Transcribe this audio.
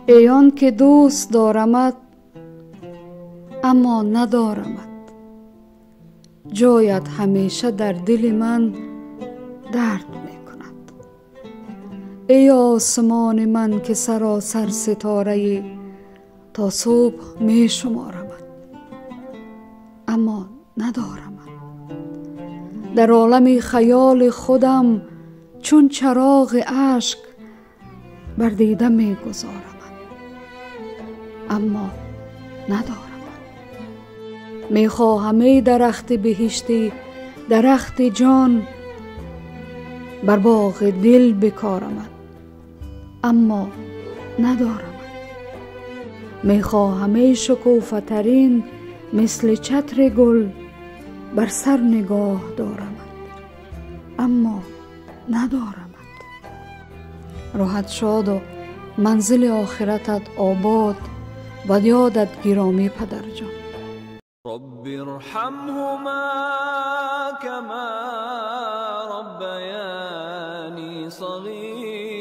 ای آن که دوست دارمت اما ندارمت، جایت همیشه در دل من درد می کند. ای آسمان من که سراسر ستاره تا صبح می شمارمت اما ندارمت. در عالم خیال خودم چون چراغ اشک بر دیده می گذارمت اما ندارمت. می خواهم ای درخت بهشتی، درخت جان، بر باغ دل بکارمت اما ندارمت. می خواهم ای شکوفه ترین مثل چتر گل، بر سر نگاه دارمت اما ندارمت. روحت شاد و منزل آخرتت آباد و یادت گرامی پدر جان. رب ارحمهما كما ربياني صغيرا